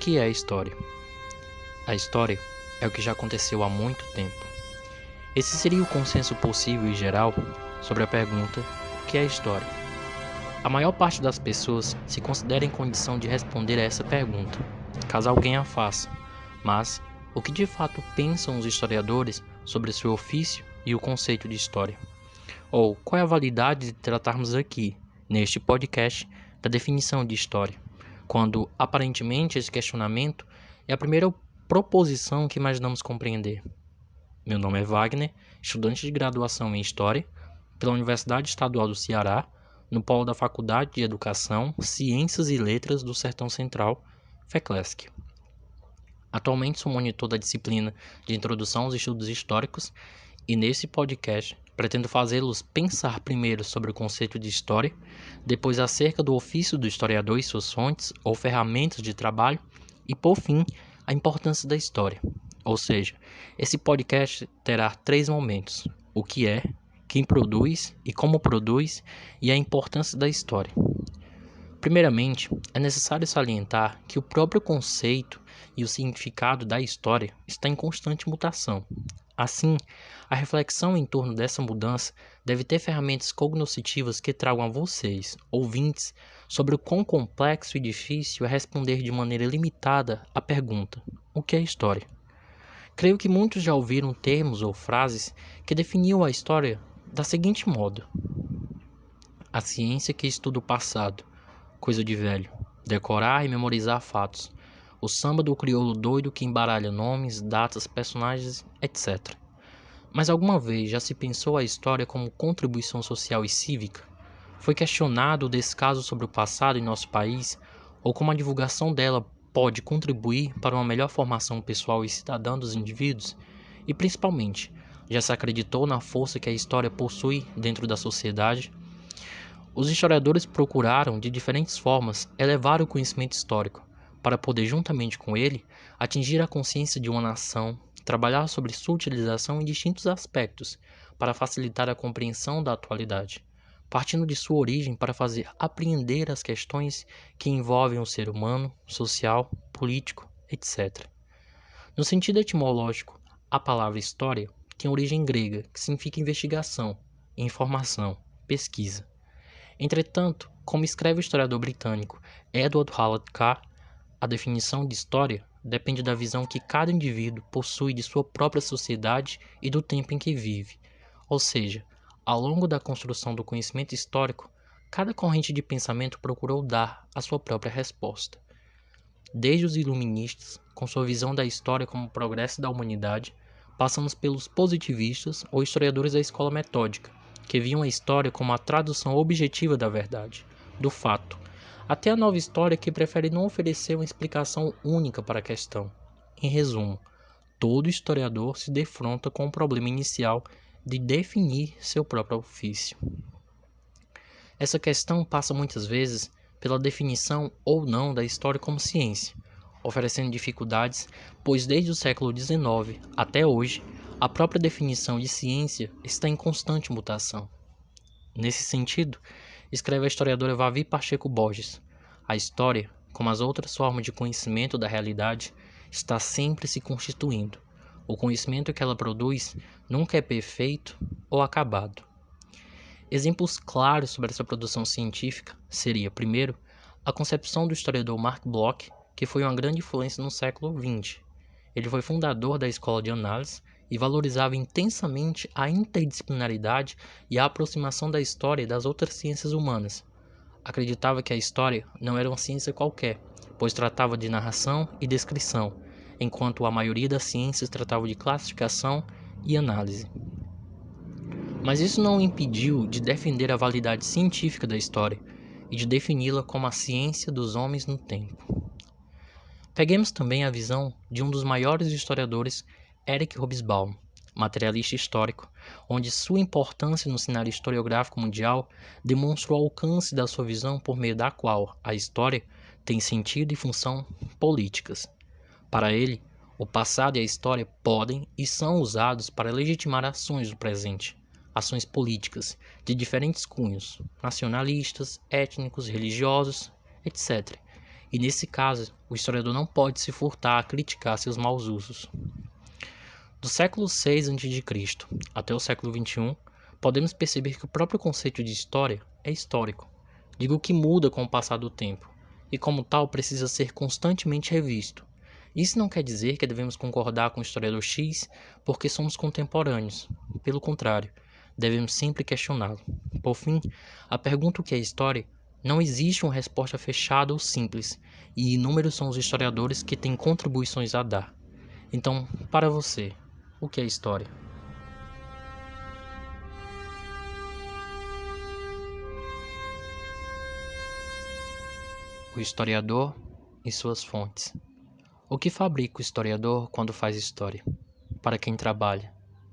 que é a história? A história é o que já aconteceu há muito tempo. Esse seria o consenso possível e geral sobre a pergunta: o que é a história? A maior parte das pessoas se considera em condição de responder a essa pergunta, caso alguém a faça. Mas, o que de fato pensam os historiadores sobre seu ofício e o conceito de história? Ou qual é a validade de tratarmos aqui, neste podcast, da definição de história, quando aparentemente esse questionamento é a primeira proposição que imaginamos compreender? Meu nome é Wagner, estudante de graduação em História pela Universidade Estadual do Ceará, no polo da Faculdade de Educação, Ciências e Letras do Sertão Central, FECLESC. Atualmente sou monitor da disciplina de Introdução aos Estudos Históricos e nesse podcast pretendo fazê-los pensar primeiro sobre o conceito de história, depois acerca do ofício do historiador e suas fontes ou ferramentas de trabalho e, por fim, a importância da história. Ou seja, esse podcast terá 3 momentos: o que é, quem produz e como produz e a importância da história. Primeiramente, é necessário salientar que o próprio conceito e o significado da história está em constante mutação. Assim, a reflexão em torno dessa mudança deve ter ferramentas cognoscitivas que tragam a vocês, ouvintes, sobre o quão complexo e difícil é responder de maneira limitada a pergunta: o que é história? Creio que muitos já ouviram termos ou frases que definiam a história da seguinte modo: a ciência que estuda o passado, coisa de velho, decorar e memorizar fatos, o samba do crioulo doido que embaralha nomes, datas, personagens, etc. Mas alguma vez já se pensou a história como contribuição social e cívica? Foi questionado o descaso sobre o passado em nosso país ou como a divulgação dela pode contribuir para uma melhor formação pessoal e cidadã dos indivíduos? E principalmente, já se acreditou na força que a história possui dentro da sociedade? Os historiadores procuraram, de diferentes formas, elevar o conhecimento histórico, para poder, juntamente com ele, atingir a consciência de uma nação, trabalhar sobre sua utilização em distintos aspectos, para facilitar a compreensão da atualidade, partindo de sua origem para fazer apreender as questões que envolvem o ser humano, social, político, etc. No sentido etimológico, a palavra história tem origem grega, que significa investigação, informação, pesquisa. Entretanto, como escreve o historiador britânico Edward Howard Carr, a definição de história depende da visão que cada indivíduo possui de sua própria sociedade e do tempo em que vive. Ou seja, ao longo da construção do conhecimento histórico, cada corrente de pensamento procurou dar a sua própria resposta. Desde os iluministas, com sua visão da história como progresso da humanidade, passamos pelos positivistas ou historiadores da escola metódica, que viam a história como a tradução objetiva da verdade, do fato, até a nova história que prefere não oferecer uma explicação única para a questão. Em resumo, todo historiador se defronta com o problema inicial de definir seu próprio ofício. Essa questão passa muitas vezes pela definição ou não da história como ciência, oferecendo dificuldades, pois desde o século XIX até hoje, a própria definição de ciência está em constante mutação. Nesse sentido, escreve a historiadora Vavi Pacheco Borges: a história, como as outras formas de conhecimento da realidade, está sempre se constituindo. O conhecimento que ela produz nunca é perfeito ou acabado. Exemplos claros sobre essa produção científica seria, primeiro, a concepção do historiador Mark Bloch, que foi uma grande influência no século XX. Ele foi fundador da Escola de Análise e valorizava intensamente a interdisciplinaridade e a aproximação da história e das outras ciências humanas. Acreditava que a história não era uma ciência qualquer, pois tratava de narração e descrição, enquanto a maioria das ciências tratava de classificação e análise. Mas isso não o impediu de defender a validade científica da história e de defini-la como a ciência dos homens no tempo. Peguemos também a visão de um dos maiores historiadores, Eric Hobsbawm, materialista histórico, onde sua importância no cenário historiográfico mundial demonstra o alcance da sua visão por meio da qual a história tem sentido e função políticas. Para ele, o passado e a história podem e são usados para legitimar ações do presente, ações políticas de diferentes cunhos, nacionalistas, étnicos, religiosos, etc., e nesse caso, o historiador não pode se furtar a criticar seus maus usos. Do século VI a.C. até o século XXI, podemos perceber que o próprio conceito de história é histórico, digo que muda com o passar do tempo, e como tal precisa ser constantemente revisto. Isso não quer dizer que devemos concordar com o historiador X porque somos contemporâneos, pelo contrário, devemos sempre questioná-lo. Por fim, a pergunta o que é história não existe uma resposta fechada ou simples, e inúmeros são os historiadores que têm contribuições a dar. Então, para você, o que é história? O historiador e suas fontes. O que fabrica o historiador quando faz história? Para quem trabalha?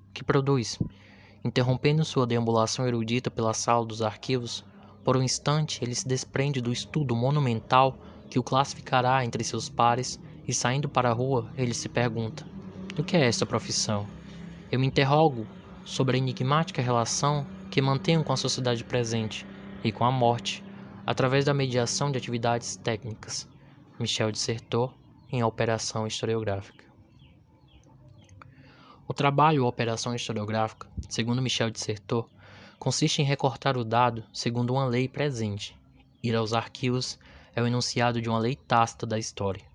O que produz? Interrompendo sua deambulação erudita pela sala dos arquivos, por um instante ele se desprende do estudo monumental que o classificará entre seus pares e, saindo para a rua, ele se pergunta: o que é esta profissão? Eu me interrogo sobre a enigmática relação que mantenho com a sociedade presente e com a morte, através da mediação de atividades técnicas. Michel de Certeau, em A Operação Historiográfica. O trabalho Operação Historiográfica, segundo Michel de Certeau, consiste em recortar o dado segundo uma lei presente. Ir aos arquivos é o enunciado de uma lei tácita da história,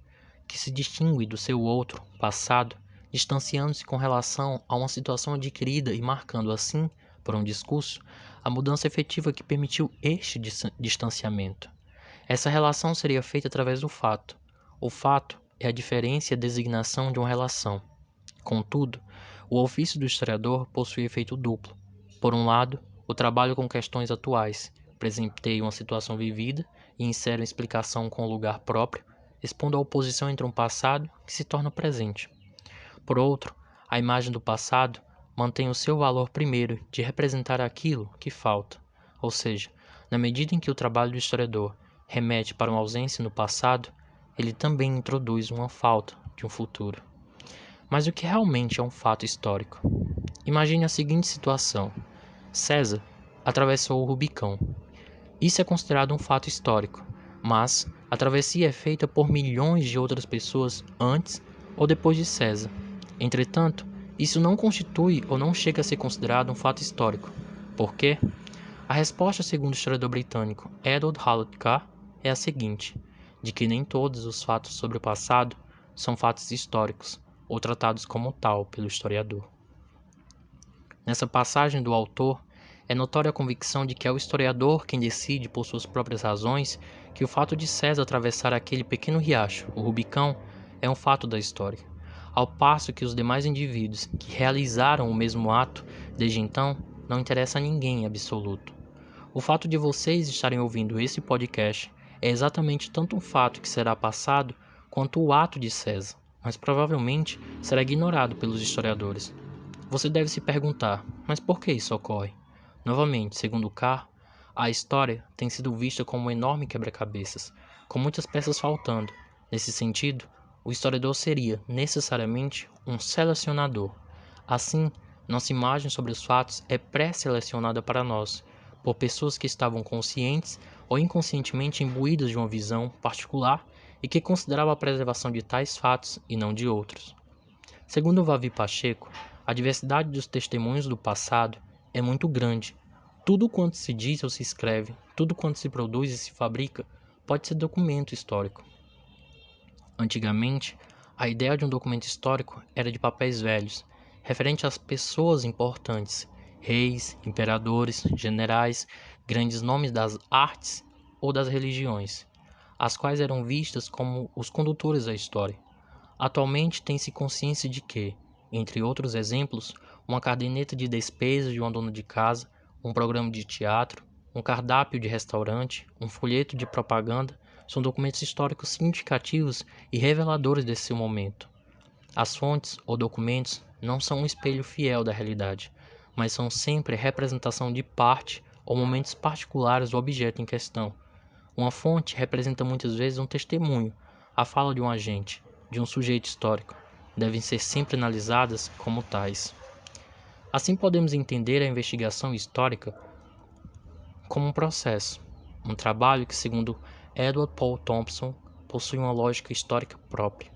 que se distingue do seu outro, passado, distanciando-se com relação a uma situação adquirida e marcando assim, por um discurso, a mudança efetiva que permitiu este distanciamento. Essa relação seria feita através do fato. O fato é a diferença e a designação de uma relação. Contudo, o ofício do historiador possui efeito duplo. Por um lado, o trabalho com questões atuais, presenteia uma situação vivida e insere uma explicação com o lugar próprio, expondo a oposição entre um passado que se torna presente. Por outro, a imagem do passado mantém o seu valor primeiro de representar aquilo que falta, ou seja, na medida em que o trabalho do historiador remete para uma ausência no passado, ele também introduz uma falta de um futuro. Mas o que realmente é um fato histórico? Imagine a seguinte situação: César atravessou o Rubicão. Isso é considerado um fato histórico, mas a travessia é feita por milhões de outras pessoas antes ou depois de César. Entretanto, isso não constitui ou não chega a ser considerado um fato histórico. Por quê? A resposta, segundo o historiador britânico Edward Hallett Carr, é a seguinte: de que nem todos os fatos sobre o passado são fatos históricos, ou tratados como tal pelo historiador. Nessa passagem do autor, é notória a convicção de que é o historiador quem decide, por suas próprias razões, que o fato de César atravessar aquele pequeno riacho, o Rubicão, é um fato da história, ao passo que os demais indivíduos que realizaram o mesmo ato desde então não interessa a ninguém em absoluto. O fato de vocês estarem ouvindo esse podcast é exatamente tanto um fato que será passado quanto o ato de César, mas provavelmente será ignorado pelos historiadores. Você deve se perguntar, mas por que isso ocorre? Novamente, segundo Carr, a história tem sido vista como um enorme quebra-cabeças, com muitas peças faltando. Nesse sentido, o historiador seria, necessariamente, um selecionador. Assim, nossa imagem sobre os fatos é pré-selecionada para nós, por pessoas que estavam conscientes ou inconscientemente imbuídas de uma visão particular e que consideravam a preservação de tais fatos e não de outros. Segundo Vavi Pacheco, a diversidade dos testemunhos do passado é muito grande. Tudo quanto se diz ou se escreve, tudo quanto se produz e se fabrica, pode ser documento histórico. Antigamente, a ideia de um documento histórico era de papéis velhos, referente às pessoas importantes, reis, imperadores, generais, grandes nomes das artes ou das religiões, as quais eram vistas como os condutores da história. Atualmente tem-se consciência de que, entre outros exemplos, uma caderneta de despesas de uma dona de casa, um programa de teatro, um cardápio de restaurante, um folheto de propaganda, são documentos históricos significativos e reveladores desse seu momento. As fontes ou documentos não são um espelho fiel da realidade, mas são sempre a representação de parte ou momentos particulares do objeto em questão. Uma fonte representa muitas vezes um testemunho, a fala de um agente, de um sujeito histórico. Devem ser sempre analisadas como tais. Assim podemos entender a investigação histórica como um processo, um trabalho que, segundo Edward Paul Thompson, possui uma lógica histórica própria.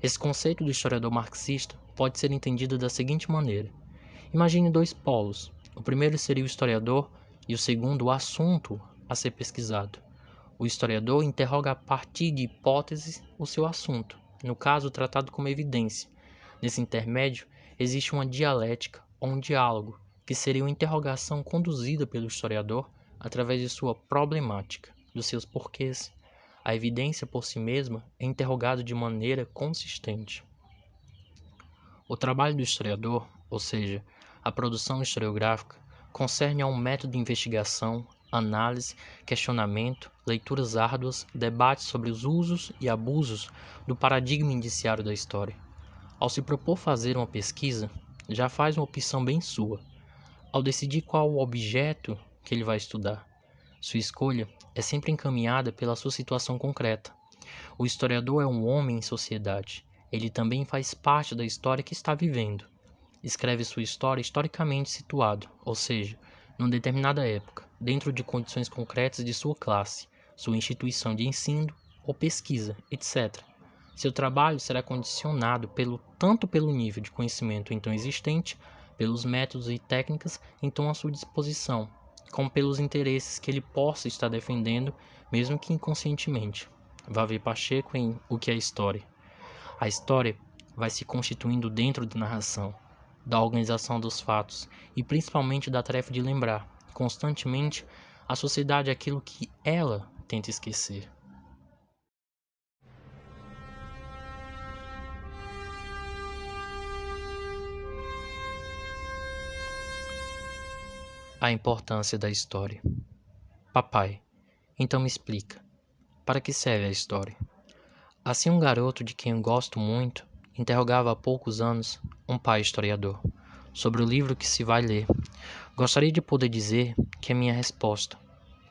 Esse conceito do historiador marxista pode ser entendido da seguinte maneira. Imagine dois polos. O primeiro seria o historiador e o segundo o assunto a ser pesquisado. O historiador interroga a partir de hipóteses o seu assunto, no caso tratado como evidência. Nesse intermédio, existe uma dialética ou um diálogo, que seria uma interrogação conduzida pelo historiador através de sua problemática, dos seus porquês. A evidência por si mesma é interrogada de maneira consistente. O trabalho do historiador, ou seja, a produção historiográfica, concerne a um método de investigação, análise, questionamento, leituras árduas, debates sobre os usos e abusos do paradigma indiciário da história. Ao se propor fazer uma pesquisa, já faz uma opção bem sua, ao decidir qual o objeto que ele vai estudar. Sua escolha é sempre encaminhada pela sua situação concreta. O historiador é um homem em sociedade. Ele também faz parte da história que está vivendo. Escreve sua história historicamente situado, ou seja, numa determinada época, dentro de condições concretas de sua classe, sua instituição de ensino ou pesquisa, etc. Seu trabalho será condicionado tanto pelo nível de conhecimento então existente, pelos métodos e técnicas então à sua disposição, como pelos interesses que ele possa estar defendendo, mesmo que inconscientemente. Vavi Pacheco em O que é História. A história vai se constituindo dentro da narração, da organização dos fatos e principalmente da tarefa de lembrar, constantemente, à sociedade aquilo que ela tenta esquecer. A importância da história. Papai, então me explica, para que serve a história? Assim um garoto de quem eu gosto muito interrogava há poucos anos um pai historiador sobre o livro que se vai ler. Gostaria de poder dizer que é minha resposta,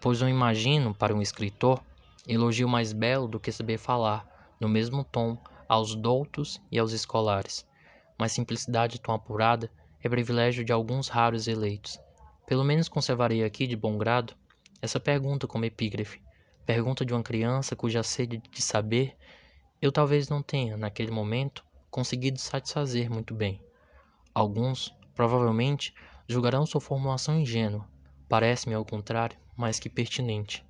pois não imagino para um escritor elogio mais belo do que saber falar no mesmo tom aos doutos e aos escolares, mas simplicidade tão apurada é privilégio de alguns raros eleitos. Pelo menos conservarei aqui de bom grado essa pergunta como epígrafe, pergunta de uma criança cuja sede de saber eu talvez não tenha, naquele momento, conseguido satisfazer muito bem. Alguns, provavelmente, julgarão sua formulação ingênua. Parece-me, ao contrário, mais que pertinente.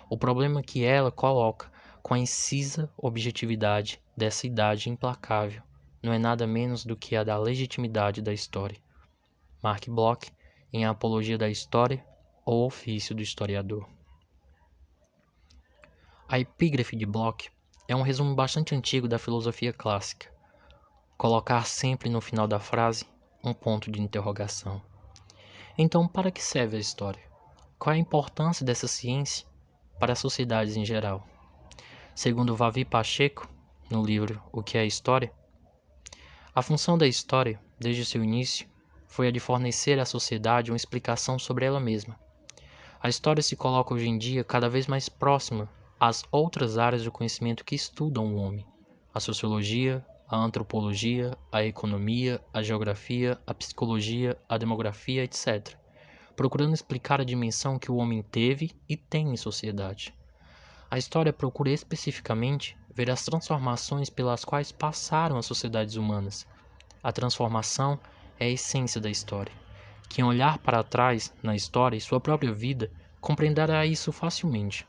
O problema que ela coloca com a incisa objetividade dessa idade implacável não é nada menos do que a da legitimidade da história. Mark Bloch, em A Apologia da História ou Ofício do Historiador. A epígrafe de Bloch é um resumo bastante antigo da filosofia clássica. Colocar sempre no final da frase um ponto de interrogação. Então, para que serve a história? Qual é a importância dessa ciência para as sociedades em geral? Segundo Vavi Pacheco, no livro O que é História, a função da história, desde seu início, foi a de fornecer à sociedade uma explicação sobre ela mesma. A história se coloca hoje em dia cada vez mais próxima às outras áreas do conhecimento que estudam o homem: a sociologia, a antropologia, a economia, a geografia, a psicologia, a demografia, etc., procurando explicar a dimensão que o homem teve e tem em sociedade. A história procura especificamente ver as transformações pelas quais passaram as sociedades humanas. A transformação é a essência da história. Quem olhar para trás na história e sua própria vida compreenderá isso facilmente.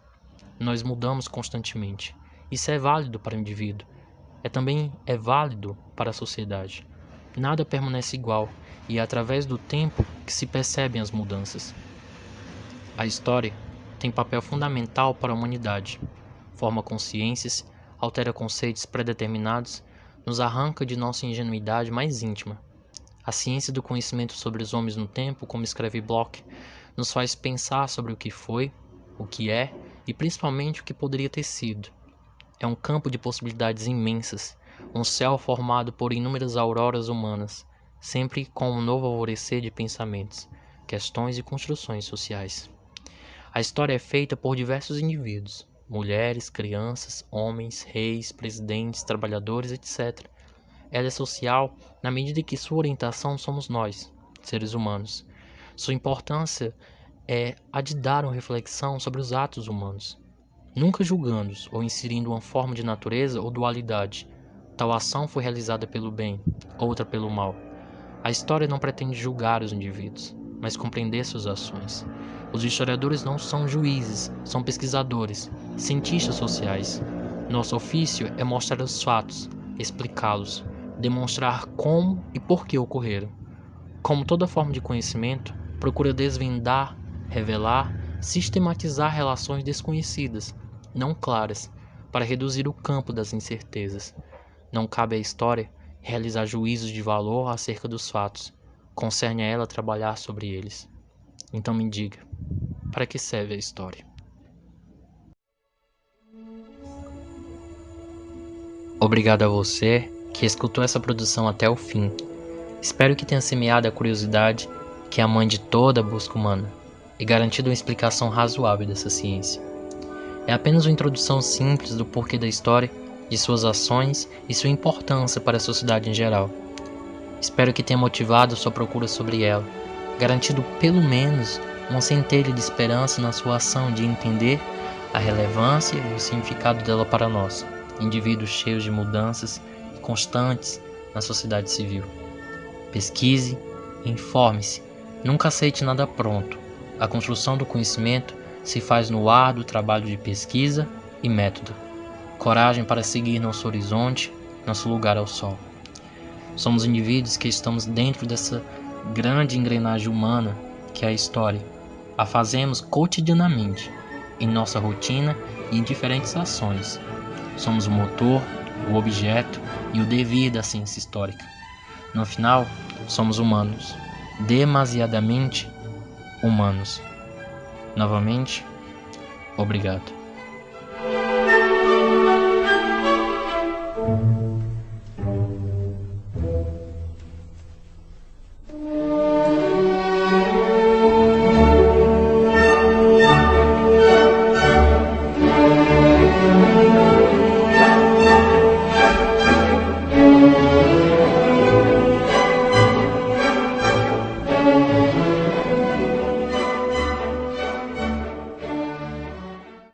Nós mudamos constantemente. Isso é válido para o indivíduo. Também é válido para a sociedade. Nada permanece igual e é através do tempo que se percebem as mudanças. A história tem papel fundamental para a humanidade. Forma consciências, altera conceitos predeterminados, nos arranca de nossa ingenuidade mais íntima. A ciência do conhecimento sobre os homens no tempo, como escreve Bloch, nos faz pensar sobre o que foi, o que é e principalmente o que poderia ter sido. É um campo de possibilidades imensas, um céu formado por inúmeras auroras humanas, sempre com um novo alvorecer de pensamentos, questões e construções sociais. A história é feita por diversos indivíduos, mulheres, crianças, homens, reis, presidentes, trabalhadores, etc. Ela é social na medida em que sua orientação somos nós, seres humanos. Sua importância é a de dar uma reflexão sobre os atos humanos. nunca julgando-os ou inserindo uma forma de natureza ou dualidade. Tal ação foi realizada pelo bem, outra pelo mal. A história não pretende julgar os indivíduos, mas compreender suas ações. Os historiadores não são juízes, são pesquisadores, cientistas sociais. Nosso ofício é mostrar os fatos, explicá-los, demonstrar como e por que ocorreram. Como toda forma de conhecimento, procura desvendar, revelar, sistematizar relações desconhecidas, não claras, para reduzir o campo das incertezas. Não cabe à história realizar juízos de valor acerca dos fatos. Concerne a ela trabalhar sobre eles. Então me diga, para que serve a história? Obrigado a você que escutou essa produção até o fim. Espero que tenha semeado a curiosidade, que é a mãe de toda a busca humana, e garantido uma explicação razoável dessa ciência. É apenas uma introdução simples do porquê da história, de suas ações e sua importância para a sociedade em geral. Espero que tenha motivado sua procura sobre ela, garantido pelo menos uma centelha de esperança na sua ação de entender a relevância e o significado dela para nós, indivíduos cheios de mudanças constantes na sociedade civil. Pesquise, informe-se, nunca aceite nada pronto. A construção do conhecimento se faz no árduo trabalho de pesquisa e método. Coragem para seguir nosso horizonte, nosso lugar ao sol. Somos indivíduos que estamos dentro dessa grande engrenagem humana que é a história. A fazemos cotidianamente, em nossa rotina e em diferentes ações. Somos o motor, o objeto e o devir da ciência histórica. No final, somos humanos, demasiadamente humanos. Novamente, obrigado.